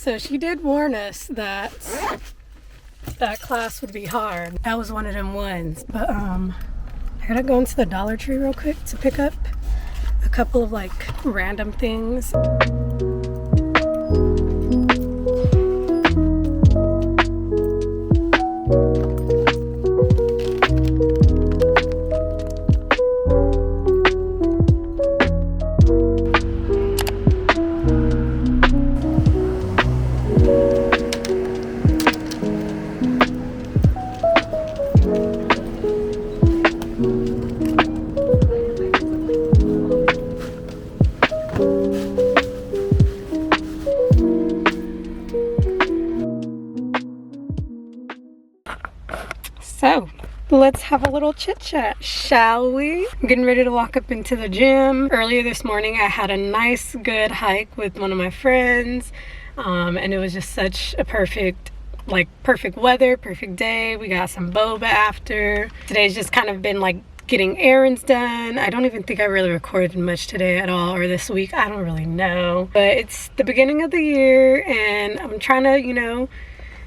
So she did warn us that that class would be hard. That was one of them ones. But I gotta go into the Dollar Tree real quick to pick up a couple of like random things. So let's have a little chit chat, shall we? I'm getting ready to walk up into the gym. Earlier this morning I had a nice good hike with one of my friends, and it was just such a perfect weather, perfect day. We got some boba after. Today's just kind of been like getting errands done. I don't even think I really recorded much today at all, or this week, I don't really know. But it's the beginning of the year and I'm trying to, you know,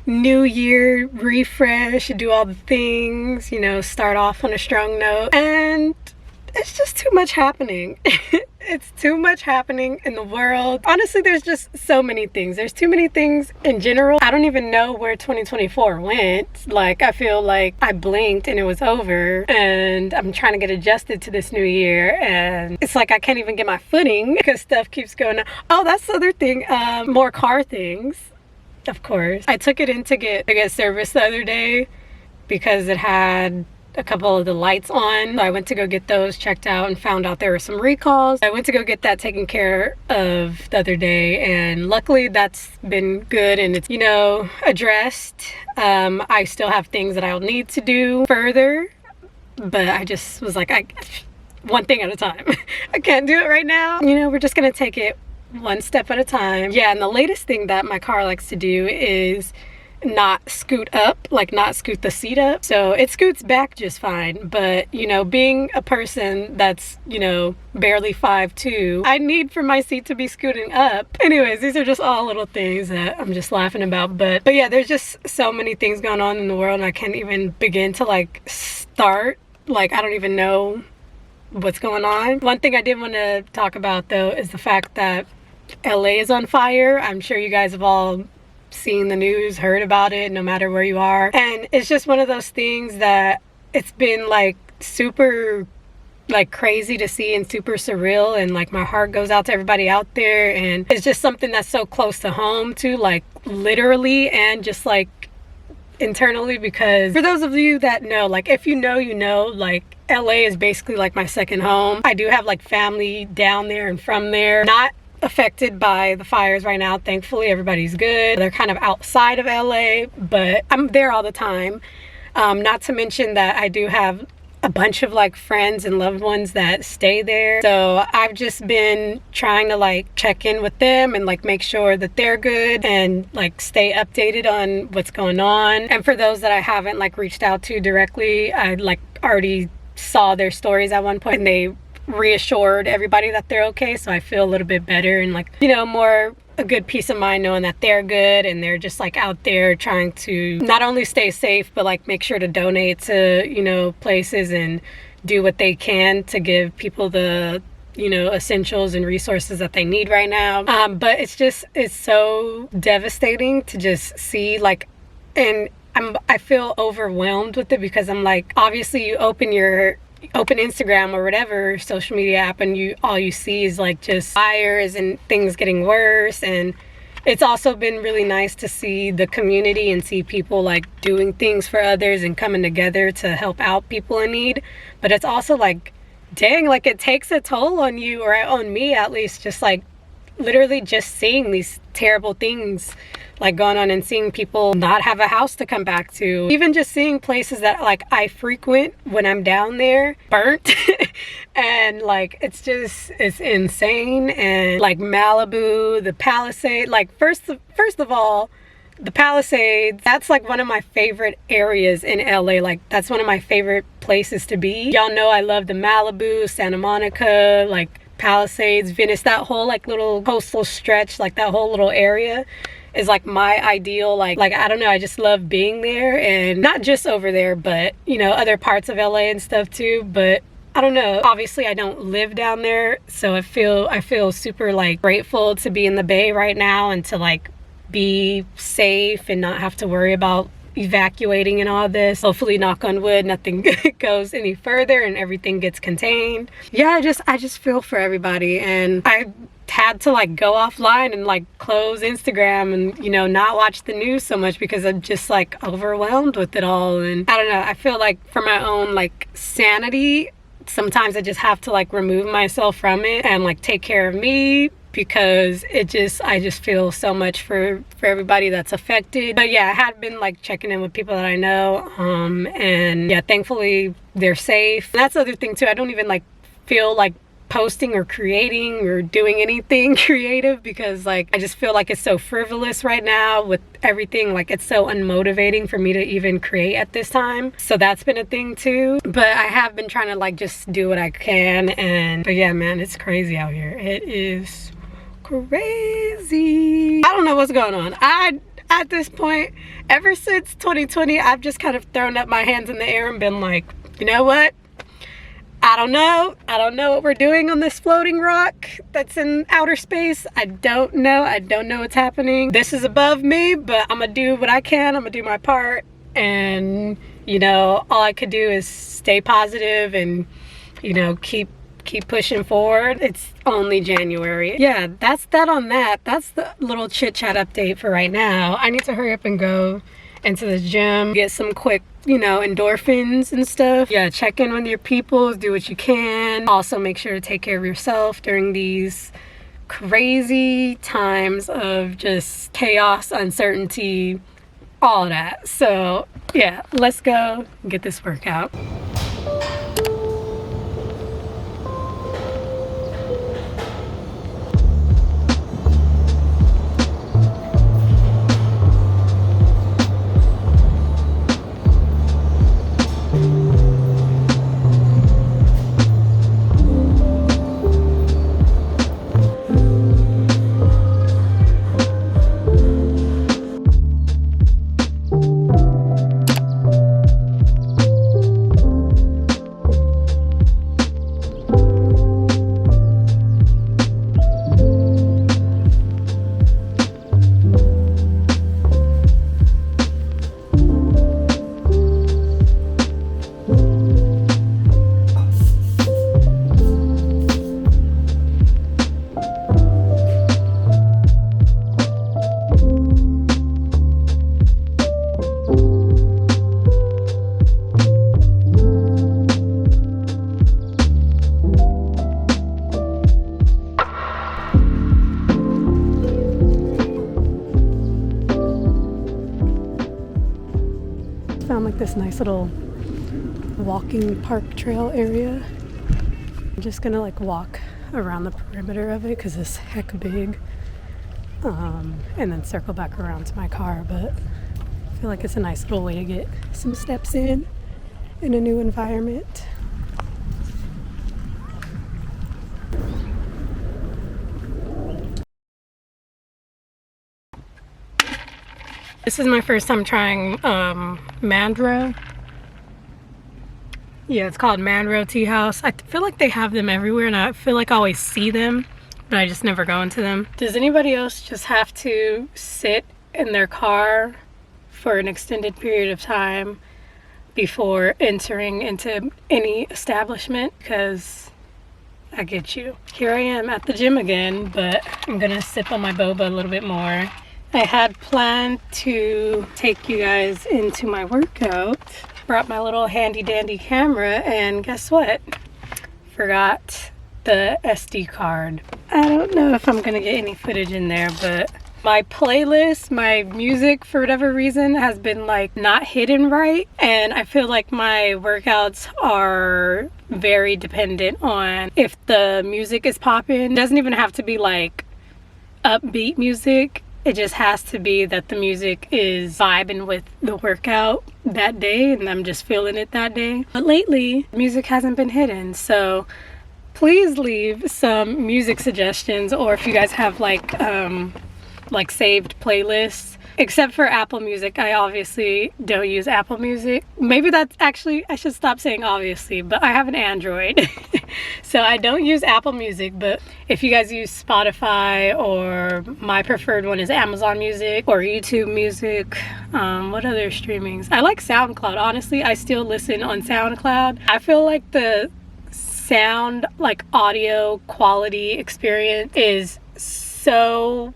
new year, refresh, do all the things, you know, start off on a strong note. And it's just too much happening. It's too much happening in the world. Honestly, there's just so many things. There's too many things in general. I don't even know where 2024 went. Like, I feel like I blinked and it was over, and I'm trying to get adjusted to this new year, and it's like I can't even get my footing because stuff keeps going on. Oh, that's the other thing. More car things. Of course, I took it in to get service the other day because it had a couple of the lights on. So I went to go get those checked out and found out there were some recalls. I went to go get that taken care of the other day, and luckily that's been good and it's, you know, addressed. I still have things that I'll need to do further, but I just was like, one thing at a time. I can't do it right now. You know, we're just gonna take it one step at a time. Yeah, and the latest thing that my car likes to do is not scoot up, like not scoot the seat up. So it scoots back just fine, but you know, being a person that's, you know, barely 5'2", I need for my seat to be scooting up. Anyways, these are just all little things that I'm just laughing about, but yeah, there's just so many things going on in the world and I can't even begin to like start. Like, I don't even know what's going on. One thing I did want to talk about though is the fact that LA is on fire. I'm sure you guys have all seen the news, heard about it, no matter where you are. And it's just one of those things that it's been like super like crazy to see and super surreal, and like my heart goes out to everybody out there, and it's just something that's so close to home too, like literally and just like internally, because for those of you that know, like if you know, you know, like LA is basically like my second home. I do have like family down there and from there. Not affected by the fires right now, thankfully. Everybody's good. They're kind of outside of LA, but I'm there all the time. Not to mention that I do have a bunch of like friends and loved ones that stay there, so I've just been trying to like check in with them and like make sure that they're good and like stay updated on what's going on. And for those that I haven't like reached out to directly, I like already saw their stories at one point and they reassured everybody that they're okay, so I feel a little bit better and like, you know, more a good peace of mind knowing that they're good and they're just like out there trying to not only stay safe but like make sure to donate to, you know, places and do what they can to give people the, you know, essentials and resources that they need right now. But it's so devastating to just see, like, and I feel overwhelmed with it because I'm like, obviously you open Instagram or whatever social media app and all you see is like just fires and things getting worse. And it's also been really nice to see the community and see people like doing things for others and coming together to help out people in need. But it's also like, dang, like it takes a toll on you, or on me at least, just like literally just seeing these terrible things like going on and seeing people not have a house to come back to. Even just seeing places that like I frequent when I'm down there burnt and like it's insane. And like Malibu, the Palisades, like first of all, the Palisades, that's like one of my favorite areas in LA. Like that's one of my favorite places to be. Y'all know I love the Malibu, Santa Monica, like Palisades, Venice, that whole like little coastal stretch, like that whole little area is like my ideal, like I don't know, I just love being there, and not just over there, but you know, other parts of LA and stuff too. But I don't know, obviously I don't live down there, so I feel super like grateful to be in the Bay right now and to like be safe and not have to worry about evacuating and all this. Hopefully, knock on wood, nothing goes any further and everything gets contained. Yeah, I just feel for everybody, and I had to like go offline and like close Instagram and, you know, not watch the news so much because I'm just like overwhelmed with it all. And I don't know, I feel like for my own like sanity, sometimes I just have to like remove myself from it and like take care of me, because I just feel so much for everybody that's affected. But yeah, I had been like checking in with people that I know, and yeah, thankfully they're safe. And that's the other thing too, I don't even like feel like posting or creating or doing anything creative, because like I just feel like it's so frivolous right now with everything. Like it's so unmotivating for me to even create at this time, so that's been a thing too. But I have been trying to like just do what I can. And but yeah, man, it's crazy out here. It is crazy. I don't know what's going on. At this point, ever since 2020, I've just kind of thrown up my hands in the air and been like, you know what, I don't know what we're doing on this floating rock that's in outer space. I don't know what's happening. This is above me, but I'm gonna do what I can. I'm gonna do my part, and you know, all I could do is stay positive and, you know, keep pushing forward. It's only January. Yeah, that's that on that. That's the little chit chat update for right now. I need to hurry up and go into the gym, get some quick, you know, endorphins and stuff. Yeah, check in with your people, do what you can. Also make sure to take care of yourself during these crazy times of just chaos, uncertainty, all of that. So yeah, let's go get this workout. Found like this nice little walking park trail area. I'm just gonna like walk around the perimeter of it because it's heck big, and then circle back around to my car. But I feel like it's a nice little way to get some steps in a new environment. This is my first time trying Mandro. Yeah, it's called Mandro Tea House. I feel like they have them everywhere, and I feel like I always see them, but I just never go into them. Does anybody else just have to sit in their car for an extended period of time before entering into any establishment? Because I get you. Here I am at the gym again, but I'm gonna sip on my boba a little bit more. I had planned to take you guys into my workout. Brought my little handy dandy camera, and guess what? Forgot the SD card. I don't know if I'm gonna get any footage in there, but my playlist, my music, for whatever reason, has been like not hidden right, and I feel like my workouts are very dependent on if the music is popping. It doesn't even have to be like upbeat music. It just has to be that the music is vibing with the workout that day, and I'm just feeling it that day. But lately, music hasn't been hidden, so please leave some music suggestions, or if you guys have like like saved playlists, except for Apple Music. I obviously don't use Apple Music. Maybe that's actually, I should stop saying obviously, but I have an Android. So I don't use Apple Music, but if you guys use Spotify, or my preferred one is Amazon Music or YouTube Music. What other streamings? I like SoundCloud. Honestly, I still listen on SoundCloud. I feel like the sound, like audio quality experience is so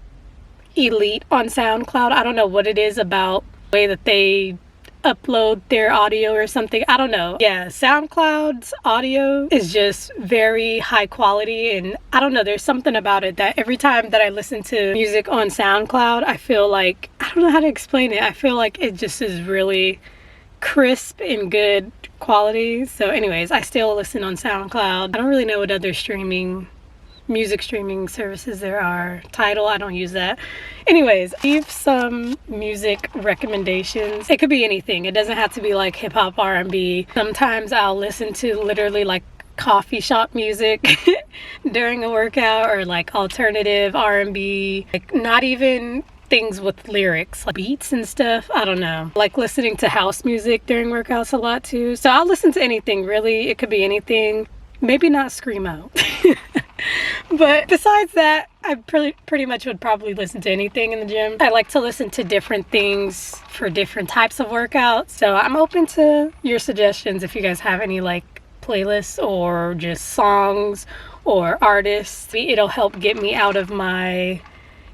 elite on SoundCloud. I don't know what it is about the way that they upload their audio or something. I don't know. Yeah, SoundCloud's audio is just very high quality, and I don't know, there's something about it that every time that I listen to music on SoundCloud, I feel like, I don't know how to explain it. I feel like it just is really crisp and good quality. So anyways, I still listen on SoundCloud. I don't really know what other music streaming services there are. Tidal, I don't use that. Anyways, leave some music recommendations. It could be anything. It doesn't have to be like hip-hop, R&B. Sometimes I'll listen to literally like coffee shop music during a workout, or like alternative R&B, like not even things with lyrics, like beats and stuff. I don't know, like listening to house music during workouts a lot too. So I'll listen to anything, really. It could be anything. Maybe not screamo. But besides that, I pretty much would probably listen to anything in the gym. I like to listen to different things for different types of workouts. So I'm open to your suggestions if you guys have any like playlists or just songs or artists. It'll help get me out of my,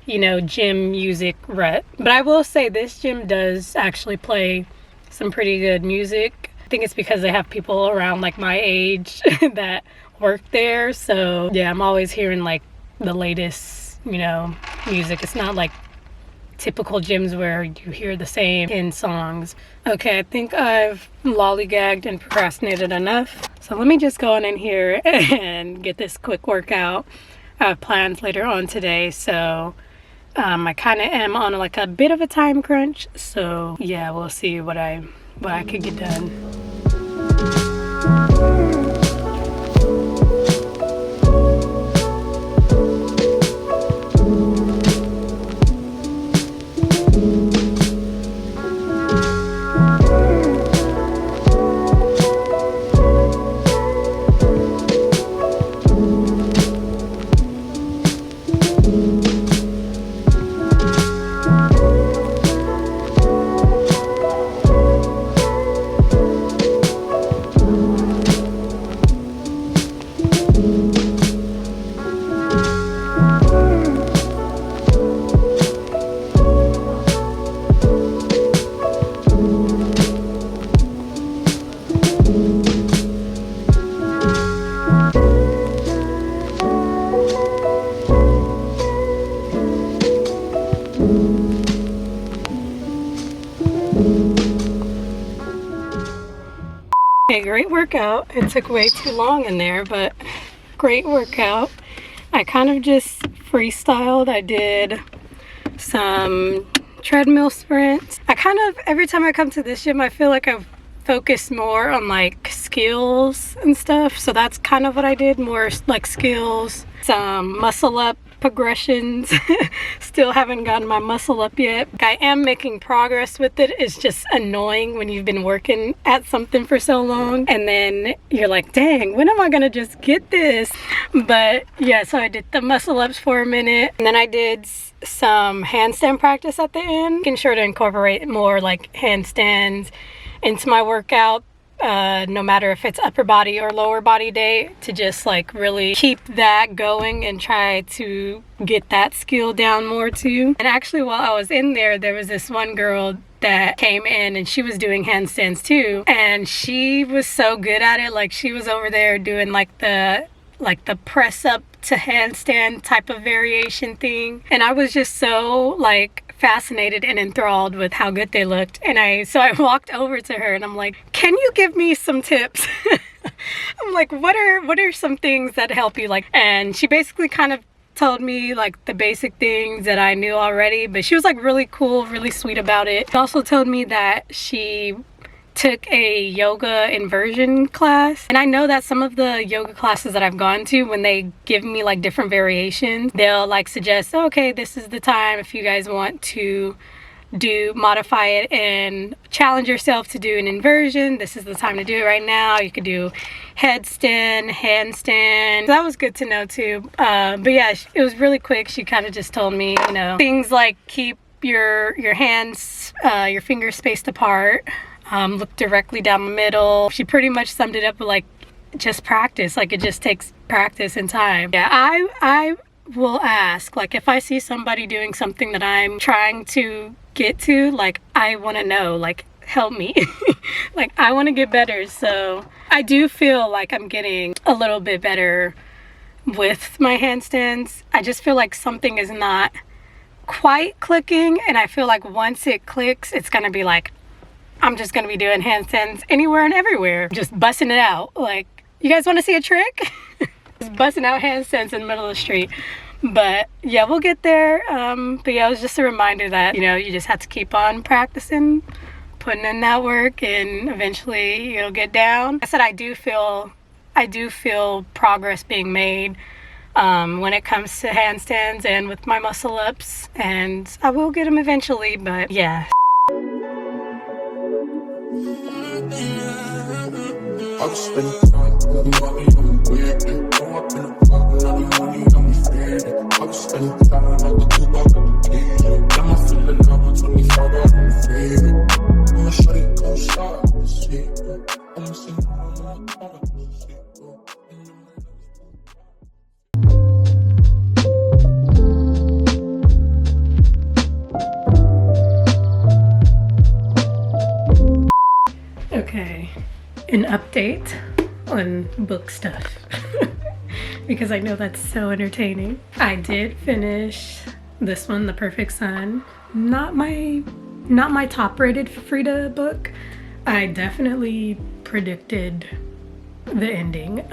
you know, gym music rut. But I will say this gym does actually play some pretty good music. I think it's because they have people around like my age that work there. So yeah, I'm always hearing like the latest, you know, music. It's not like typical gyms where you hear the same 10 songs. Okay, I think I've lollygagged and procrastinated enough. So let me just go on in here and get this quick workout. I have plans later on today, so I kind of am on like a bit of a time crunch. So yeah, we'll see what I could get done. Okay, great workout. It took way too long in there, but great workout. I kind of just freestyled. I did some treadmill sprints. I kind of, every time I come to this gym, I feel like I've focused more on like skills and stuff. So that's kind of what I did, more like skills, some muscle up progressions. Still haven't gotten my muscle up yet. I am making progress with it. It's just annoying when you've been working at something for so long and then you're like, dang, when am I gonna just get this? But yeah, so I did the muscle ups for a minute, and then I did some handstand practice at the end, making sure to incorporate more like handstands into my workout, no matter if it's upper body or lower body day, to just like really keep that going and try to get that skill down more too. And actually, while I was in there, there was this one girl that came in and she was doing handstands too, and she was so good at it. Like, she was over there doing like the press up to handstand type of variation thing, and I was just so like fascinated and enthralled with how good they looked. And so I walked over to her and I'm like, can you give me some tips? I'm like, what are some things that help you? Like, and she basically kind of told me like the basic things that I knew already, but she was like really cool, really sweet about it. She also told me that she took a yoga inversion class, and I know that some of the yoga classes that I've gone to, when they give me like different variations, they'll like suggest, okay, this is the time if you guys want to modify it and challenge yourself to do an inversion, this is the time to do it right now. You could do headstand, handstand. That was good to know too. But yeah, it was really quick. She kind of just told me, you know, things like keep your hands, your fingers spaced apart, look directly down the middle. She pretty much summed it up with like, just practice. Like, it just takes practice and time. Yeah, I will ask, like, if I see somebody doing something that I'm trying to get to, like, I want to know, like, help me. Like, I want to get better. So I do feel like I'm getting a little bit better with my handstands. I just feel like something is not quite clicking, and I feel like once it clicks, it's gonna be like, I'm just gonna be doing handstands anywhere and everywhere, just busting it out. Like, you guys want to see a trick? Just busting out handstands in the middle of the street. But yeah, we'll get there. But yeah, it was just a reminder that, you know, you just have to keep on practicing, putting in that work, and eventually you'll get down. I said I do feel progress being made when it comes to handstands and with my muscle ups, and I will get them eventually. But yeah. I'll spend time with money on the weird. Go up in the club and all the money on me faded. I'll spend time on the two bucks on the occasion. Got my feeling number 25 out on the favorite. I'ma show you go start the secret. I'ma sing on my tongue. Okay, an update on book stuff because I know that's so entertaining. I did finish this one, The Perfect Sun. Not my top rated Frida book. I definitely predicted the ending,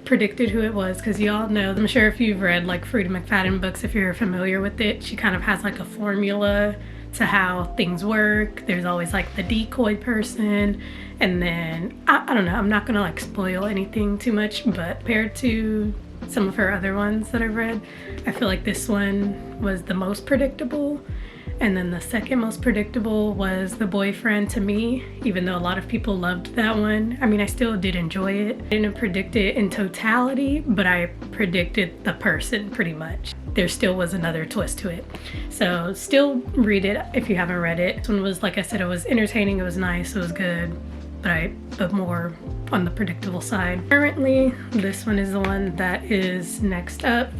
predicted who it was, because y'all know, I'm sure if you've read like Frida McFadden books, if you're familiar with it, she kind of has like a formula to how things work. There's always like the decoy person, and then I don't know, I'm not gonna like spoil anything too much, but compared to some of her other ones that I've read, I feel like this one was the most predictable. And then the second most predictable was The Boyfriend to me, even though a lot of people loved that one. I mean, I still did enjoy it. I didn't predict it in totality, but I predicted the person pretty much. There still was another twist to it. So still read it if you haven't read it. This one was, like I said, it was entertaining, it was nice, it was good, but more on the predictable side. Currently, this one is the one that is next up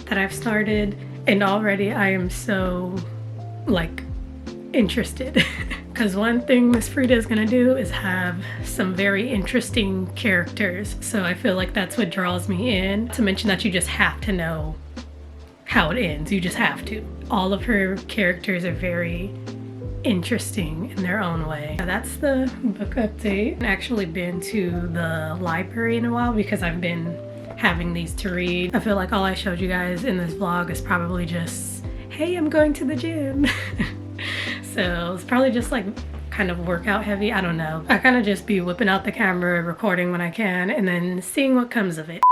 that I've started, and already I am so like interested because one thing Miss Frida is gonna do is have some very interesting characters, so I feel like that's what draws me in. To mention that you just have to know how it ends, you just have to. All of her characters are very interesting in their own way. That's the book update. I've actually been to the library in a while because I've been having these to read. I feel like all I showed you guys in this vlog is probably just, hey, I'm going to the gym. So it's probably just like kind of workout heavy, I don't know. I kind of just be whipping out the camera, recording when I can, and then seeing what comes of it.